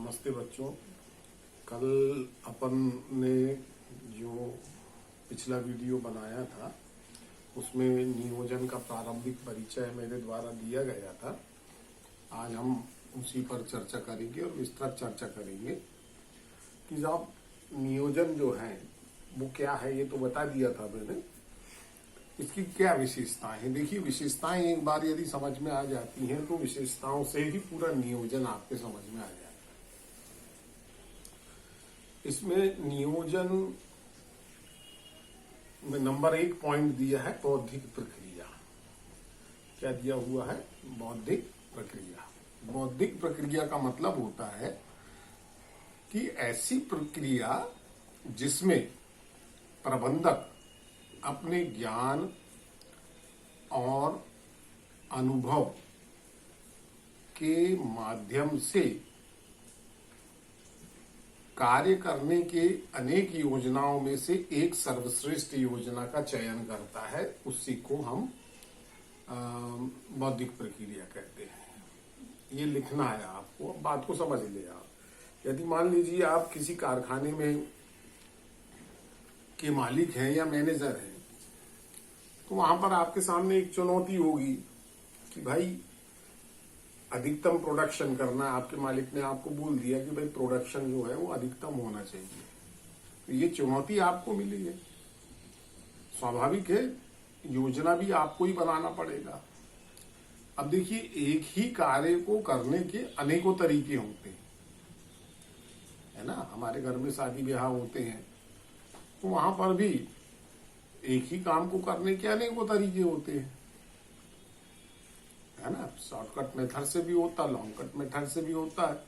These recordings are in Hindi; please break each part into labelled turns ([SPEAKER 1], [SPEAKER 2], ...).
[SPEAKER 1] नमस्ते बच्चों। कल अपन ने जो पिछला वीडियो बनाया था उसमें नियोजन का प्रारंभिक परिचय मेरे द्वारा दिया गया था। आज हम उसी पर चर्चा करेंगे और विस्तृत चर्चा करेंगे कि जब नियोजन जो है वो क्या है। ये तो बता दिया था मैंने, इसकी क्या विशेषताएं हैं। देखिए, विशेषताएं एक बार यदि समझ में आ जाती हैं तो विशेषताओं से ही पूरा नियोजन आपके समझ में आ जाएगा। इसमें नियोजन में नंबर 1 पॉइंट दिया है बौद्धिक प्रक्रिया। क्या दिया हुआ है? बौद्धिक प्रक्रिया। बौद्धिक प्रक्रिया का मतलब होता है कि ऐसी प्रक्रिया जिसमें प्रबंधक अपने ज्ञान और अनुभव के माध्यम से कार्य करने के अनेक योजनाओं में से एक सर्वश्रेष्ठ योजना का चयन करता है। उसी को हम बौद्धिक प्रक्रिया कहते हैं। ये लिखना है आपको, बात को समझ ले आप। यदि मान लीजिए आप किसी कारखाने में के मालिक हैं या मैनेजर हैं, तो वहां पर आपके सामने एक चुनौती होगी कि भाई अधिकतम प्रोडक्शन करना है। आपके मालिक ने आपको बोल दिया कि भाई प्रोडक्शन जो है वो अधिकतम होना चाहिए, तो ये चुनौती आपको मिली है। स्वाभाविक है, योजना भी आपको ही बनाना पड़ेगा। अब देखिए, एक ही कार्य को करने के अनेकों तरीके होते हैं, है ना। हमारे घर में शादी ब्याह होते हैं तो वहां पर भी एक ही काम को करने के अनेकों तरीके होते हैं, है ना। शॉर्टकट मेथड से भी होता है, लॉन्ग कट मेथड से भी होता है,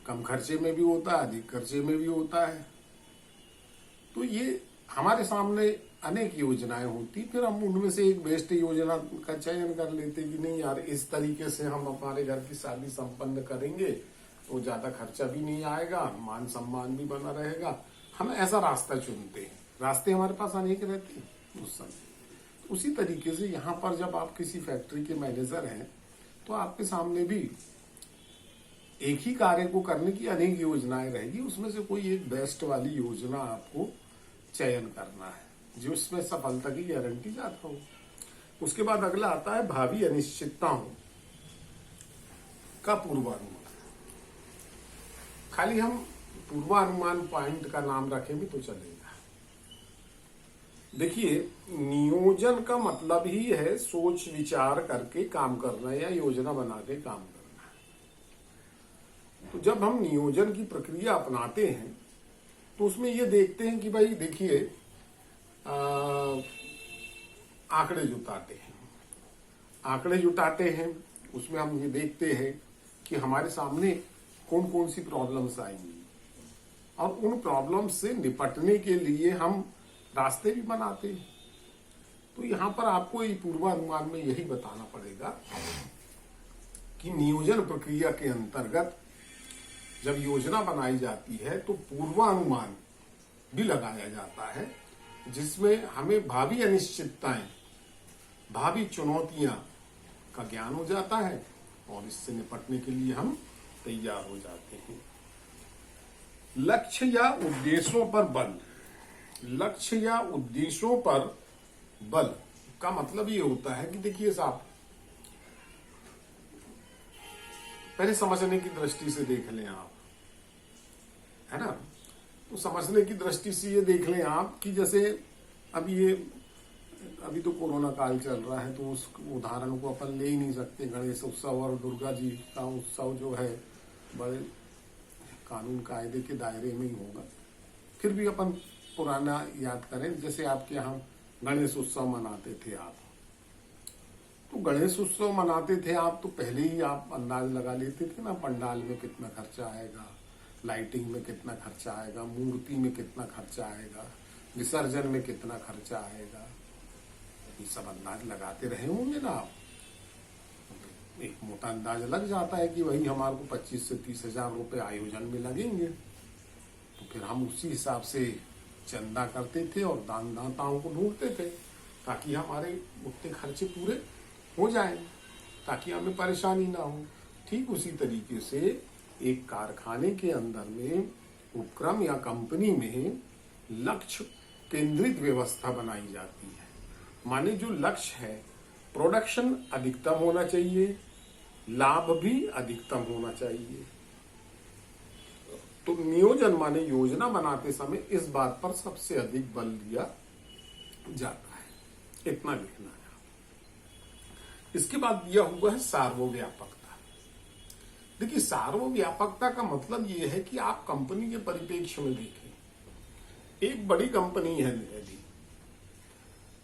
[SPEAKER 1] कम खर्चे में भी होता है, अधिक खर्चे में भी होता है। तो ये हमारे सामने अनेक योजनाएं होती, फिर हम उनमें से एक बेस्ट योजना का चयन कर लेते कि नहीं यार, इस तरीके से हम हमारे घर की शादी संपन्न करेंगे तो ज्यादा खर्चा भी नहीं आएगा, मान सम्मान भी बना रहेगा। हम ऐसा रास्ता चुनते हैं। रास्ते हमारे पास अनेक रहते हैं उस समय। उसी तरीके से यहाँ पर जब आप किसी फैक्ट्री के मैनेजर हैं तो आपके सामने भी एक ही कार्य को करने की अनेक योजनाएं रहेगी। उसमें से कोई एक बेस्ट वाली योजना आपको चयन करना है जो इसमें सफलता की गारंटी ज्यादा हो। उसके बाद अगला आता है भावी अनिश्चितताओं का पूर्वानुमान। खाली हम पूर्वानुमान पॉइंट का नाम रखें भी तो चलेगा। देखिए, नियोजन का मतलब ही है सोच विचार करके काम करना या योजना बना के काम करना। तो जब हम नियोजन की प्रक्रिया अपनाते हैं तो उसमें ये देखते हैं कि भाई देखिए, आंकड़े जुटाते हैं। उसमें हम ये देखते हैं कि हमारे सामने कौन कौन सी प्रॉब्लम्स आएंगी और उन प्रॉब्लम्स से निपटने के लिए हम रास्ते भी बनाते हैं। तो यहां पर आपको ये पूर्वानुमान में यही बताना पड़ेगा कि नियोजन प्रक्रिया के अंतर्गत जब योजना बनाई जाती है तो पूर्वानुमान भी लगाया जाता है, जिसमें हमें भावी अनिश्चितताएं, भावी चुनौतियां का ज्ञान हो जाता है और इससे निपटने के लिए हम तैयार हो जाते हैं। लक्ष्य या उद्देश्यों पर बल। लक्ष्य या उद्देश्यों पर बल का मतलब ये होता है कि देखिए साहब, पहले समझने की दृष्टि से देख लें आप, है ना। तो समझने की दृष्टि से ये देख लें आप कि जैसे अभी तो कोरोना काल चल रहा है, तो उस उदाहरण को अपन ले ही नहीं सकते। गणेश उत्सव और दुर्गा जी का उत्सव जो है बड़े कानून कायदे के दायरे में ही होगा। फिर भी अपन पुराना याद करें, जैसे आपके यहाँ गणेश उत्सव मनाते थे आप, तो गणेश उत्सव मनाते थे आप तो पहले ही आप अंदाज लगा लेते थे ना, पंडाल में कितना खर्चा आएगा, लाइटिंग में कितना खर्चा आएगा, मूर्ति में कितना खर्चा आएगा, विसर्जन में कितना खर्चा आएगा। ये सब अंदाज लगाते रहे होंगे ना आप। एक मोटा अंदाज लग जाता है कि वही हमारे को 25 से 30 हजार रुपए आयोजन में लगेंगे। तो फिर हम उसी हिसाब से चंदा करते थे और दान दाताओं को ढूंढते थे ताकि हमारे उतने खर्चे पूरे हो जाएं, ताकि हमें परेशानी ना हो। ठीक उसी तरीके से एक कारखाने के अंदर में उपक्रम या कंपनी में लक्ष्य केंद्रित व्यवस्था बनाई जाती है। माने जो लक्ष्य है, प्रोडक्शन अधिकतम होना चाहिए, लाभ भी अधिकतम होना चाहिए। तो नियोजन माने योजना बनाते समय इस बात पर सबसे अधिक बल दिया जाता है। इतना लिखना है। इसके बाद दिया हुआ है सार्वव्यापकता। देखिए, सार्वव्यापकता का मतलब यह है कि आप कंपनी के परिप्रेक्ष्य में देखें। एक बड़ी कंपनी है यदि,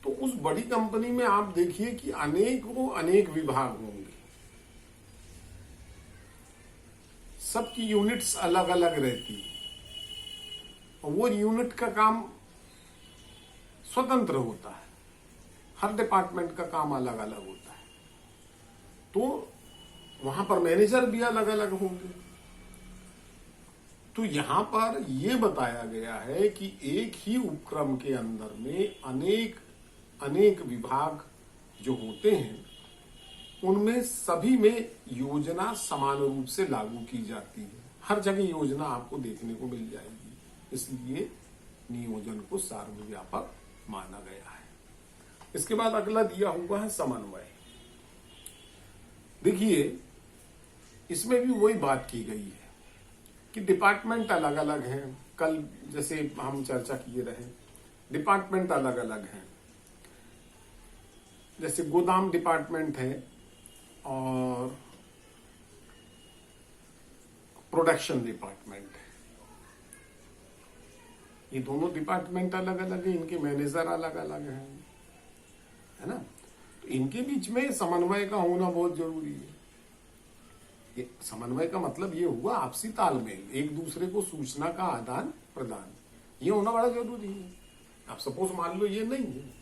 [SPEAKER 1] तो उस बड़ी कंपनी में आप देखिए कि अनेक विभाग होंगे, सबकी यूनिट्स अलग अलग रहती है और वो यूनिट का काम स्वतंत्र होता है। हर डिपार्टमेंट का काम अलग अलग होता है, तो वहां पर मैनेजर भी अलग अलग होंगे। तो यहां पर यह बताया गया है कि एक ही उपक्रम के अंदर में अनेक विभाग जो होते हैं, उनमें सभी में योजना समान रूप से लागू की जाती है। हर जगह योजना आपको देखने को मिल जाएगी। इसलिए नियोजन को सार्वव्यापक माना गया है। इसके बाद अगला दिया हुआ है समन्वय। देखिए, इसमें भी वही बात की गई है कि डिपार्टमेंट अलग अलग हैं। कल जैसे हम चर्चा किए रहे, डिपार्टमेंट अलग अलग हैं। जैसे गोदाम डिपार्टमेंट है और प्रोडक्शन डिपार्टमेंट है। ये दोनों डिपार्टमेंट अलग अलग है, इनके मैनेजर अलग अलग हैं, है ना। तो इनके बीच में समन्वय का होना बहुत जरूरी है। समन्वय का मतलब ये हुआ आपसी तालमेल, एक दूसरे को सूचना का आदान प्रदान, ये होना बड़ा जरूरी है। आप सपोज मान लो ये नहीं है,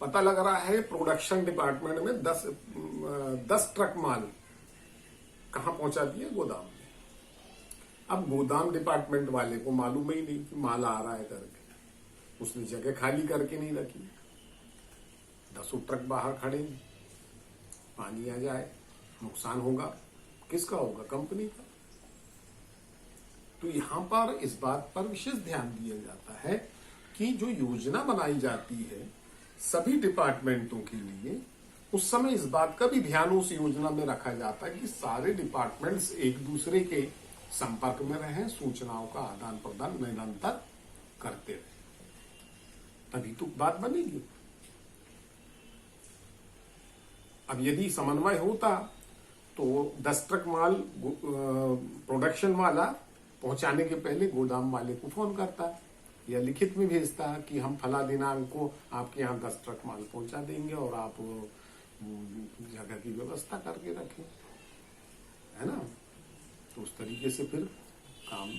[SPEAKER 1] पता लग रहा है प्रोडक्शन डिपार्टमेंट में 10 ट्रक माल कहां पहुंचा दिए, गोदाम में। अब गोदाम डिपार्टमेंट वाले को मालूम ही नहीं कि माल आ रहा है करके, उसने जगह खाली करके नहीं रखी। 10 ट्रक बाहर खड़े हैं, पानी आ जाए, नुकसान होगा, किसका होगा? कंपनी का। तो यहां पर इस बात पर विशेष ध्यान दिया जाता है कि जो योजना बनाई जाती है सभी डिपार्टमेंटों के लिए, उस समय इस बात का भी ध्यान उस योजना में रखा जाता है कि सारे डिपार्टमेंट्स एक दूसरे के संपर्क में रहें, सूचनाओं का आदान प्रदान निरंतर करते रहे, तभी तो बात बनेगी। अब यदि समन्वय होता तो 10 ट्रक माल प्रोडक्शन वाला पहुंचाने के पहले गोदाम वाले को फोन करता या लिखित में भेजता कि हम फला दिनांक को आपके यहाँ 10 ट्रक माल पहुंचा देंगे और आप जगह की व्यवस्था करके रखें, है ना। तो उस तरीके से फिर काम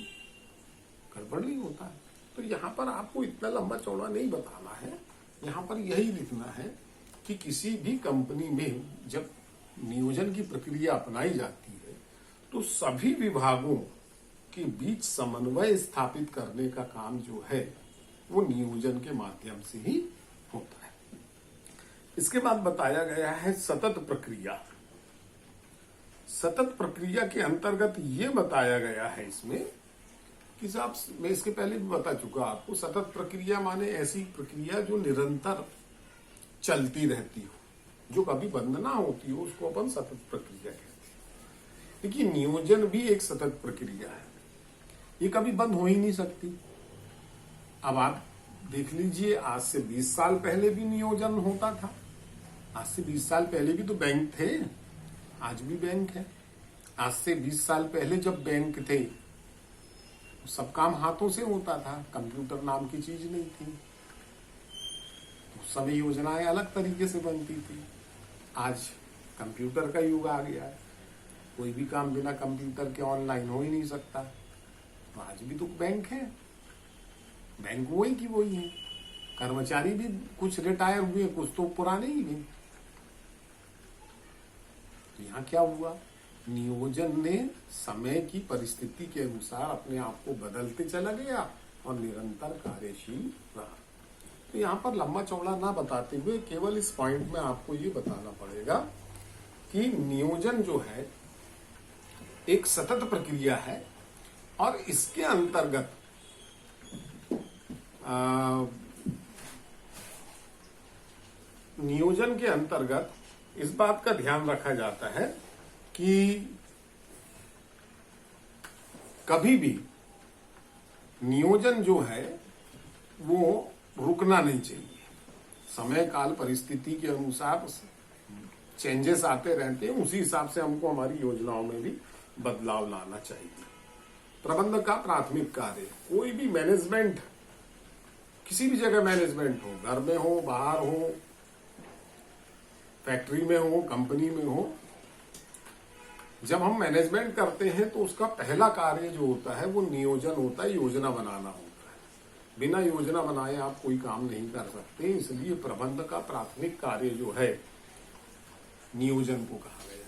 [SPEAKER 1] गड़बड़ नहीं होता है। तो यहाँ पर आपको इतना लंबा चौड़ा नहीं बताना है, यहाँ पर यही लिखना है कि किसी भी कंपनी में जब नियोजन की प्रक्रिया अपनाई जाती है तो सभी विभागों के बीच समन्वय स्थापित करने का काम जो है वो नियोजन के माध्यम से ही होता है। इसके बाद बताया गया है सतत प्रक्रिया। सतत प्रक्रिया के अंतर्गत ये बताया गया है इसमें कि साहब, मैं इसके पहले भी बता चुका आपको, सतत प्रक्रिया माने ऐसी प्रक्रिया जो निरंतर चलती रहती हो, जो कभी बंद ना होती हो, उसको अपन सतत प्रक्रिया कहते हैं। देखिए, नियोजन भी एक सतत प्रक्रिया है, ये कभी बंद हो ही नहीं सकती। अब आप देख लीजिए, आज से 20 साल पहले भी नियोजन होता था। आज से 20 साल पहले भी तो बैंक थे, आज भी बैंक है। आज से 20 साल पहले जब बैंक थे तो सब काम हाथों से होता था, कंप्यूटर नाम की चीज नहीं थी, उस समय योजनाएं अलग तरीके से बनती थी। आज कंप्यूटर का युग आ गया है, कोई भी काम बिना कंप्यूटर के ऑनलाइन हो ही नहीं सकता। तो आज भी तो बैंक है, बैंक वही की वही है, कर्मचारी भी कुछ रिटायर हुए, कुछ तो पुराने ही हैं। तो यहाँ क्या हुआ, नियोजन ने समय की परिस्थिति के अनुसार अपने आप को बदलते चला गया और निरंतर कार्यशील रहा। तो यहाँ पर लंबा चौड़ा ना बताते हुए केवल इस पॉइंट में आपको ये बताना पड़ेगा कि नियोजन जो है एक सतत प्रक्रिया है और इसके अंतर्गत नियोजन के अंतर्गत इस बात का ध्यान रखा जाता है कि कभी भी नियोजन जो है वो रुकना नहीं चाहिए। समय काल परिस्थिति के अनुसार चेंजेस आते रहते हैं, उसी हिसाब से हमको हमारी योजनाओं में भी बदलाव लाना चाहिए। प्रबंधक का प्राथमिक कार्य, कोई भी मैनेजमेंट, किसी भी जगह मैनेजमेंट हो, घर में हो, बाहर हो, फैक्ट्री में हो, कंपनी में हो, जब हम मैनेजमेंट करते हैं तो उसका पहला कार्य जो होता है वो नियोजन होता है, योजना बनाना होता है। बिना योजना बनाए आप कोई काम नहीं कर सकते, इसलिए प्रबंधक का प्राथमिक कार्य जो है नियोजन को कहा गया है।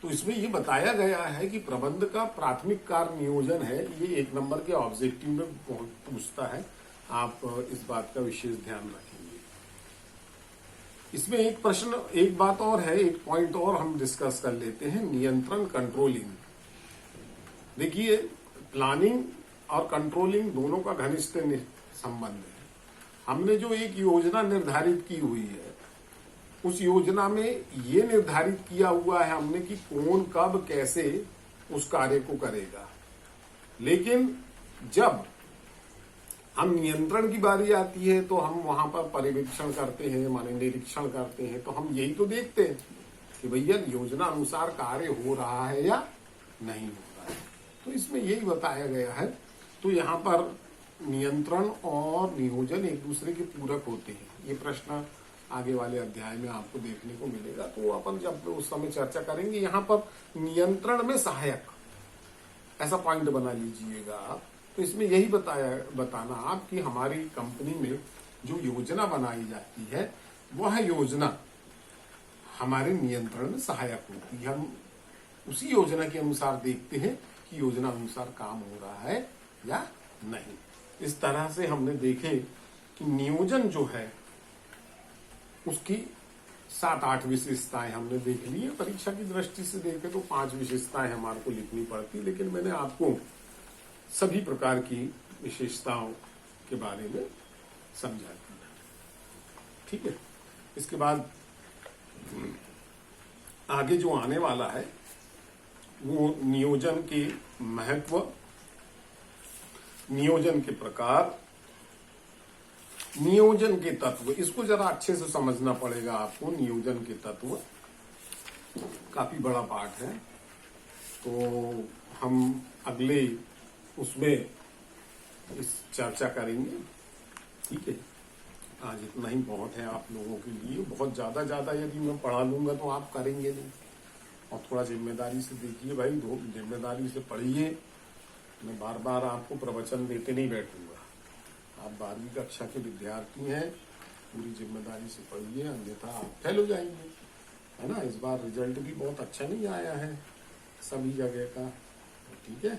[SPEAKER 1] तो इसमें ये बताया गया है कि प्रबंधक का प्राथमिक कार्य नियोजन है। ये 1 नंबर के ऑब्जेक्टिव में बहुत पूछता है, आप इस बात का विशेष ध्यान रखेंगे। इसमें एक प्रश्न, एक बात और है, एक पॉइंट और हम डिस्कस कर लेते हैं, नियंत्रण कंट्रोलिंग। देखिए, प्लानिंग और कंट्रोलिंग दोनों का घनिष्ठ संबंध है। हमने जो एक योजना निर्धारित की हुई है, उस योजना में ये निर्धारित किया हुआ है हमने कि कौन कब कैसे उस कार्य को करेगा। लेकिन जब हम नियंत्रण की बारी आती है तो हम वहां पर पर्यवेक्षण करते हैं, माने निरीक्षण करते हैं, तो हम यही तो देखते हैं कि भैया योजना अनुसार कार्य हो रहा है या नहीं हो रहा है। तो इसमें यही बताया गया है। तो यहाँ पर नियंत्रण और नियोजन एक दूसरे के पूरक होते हैं। ये प्रश्न आगे वाले अध्याय में आपको देखने को मिलेगा, तो अपन जब उस समय चर्चा करेंगे। यहाँ पर नियंत्रण में सहायक, ऐसा पॉइंट बना लीजिएगा आप। तो इसमें यही बताना आप कि हमारी कंपनी में जो योजना बनाई जाती है वह योजना हमारे नियंत्रण में सहायक होती है। हम उसी योजना के अनुसार देखते हैं कि योजना अनुसार काम हो रहा है या नहीं। इस तरह से हमने देखे कि नियोजन जो है उसकी 7-8 विशेषताएं हमने देख ली है। परीक्षा की दृष्टि से देखें तो 5 विशेषताएं हमारे को लिखनी पड़ती, लेकिन मैंने आपको सभी प्रकार की विशेषताओं के बारे में समझा दिया। ठीक है, इसके बाद आगे जो आने वाला है वो नियोजन के महत्व, नियोजन के प्रकार, नियोजन के तत्व, इसको जरा अच्छे से समझना पड़ेगा आपको। नियोजन के तत्व काफी बड़ा पाठ है, तो हम अगले उसमें इस चर्चा करेंगे। ठीक है, आज इतना ही बहुत है आप लोगों के लिए। बहुत ज्यादा यदि मैं पढ़ा लूंगा तो आप करेंगे नहीं, और थोड़ा जिम्मेदारी से देखिए भाई, जिम्मेदारी से पढ़िए। मैं बार बार आपको प्रवचन देते नहीं बैठूंगा। आप 12वीं कक्षा के विद्यार्थी हैं, पूरी जिम्मेदारी से पढ़िए, अन्यथा आप फेल हो जाएंगे, है ना। इस बार रिजल्ट भी बहुत अच्छा नहीं आया है सभी जगह का। ठीक है,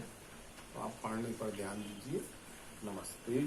[SPEAKER 1] तो आप पढ़ने पर ध्यान दीजिए। नमस्ते।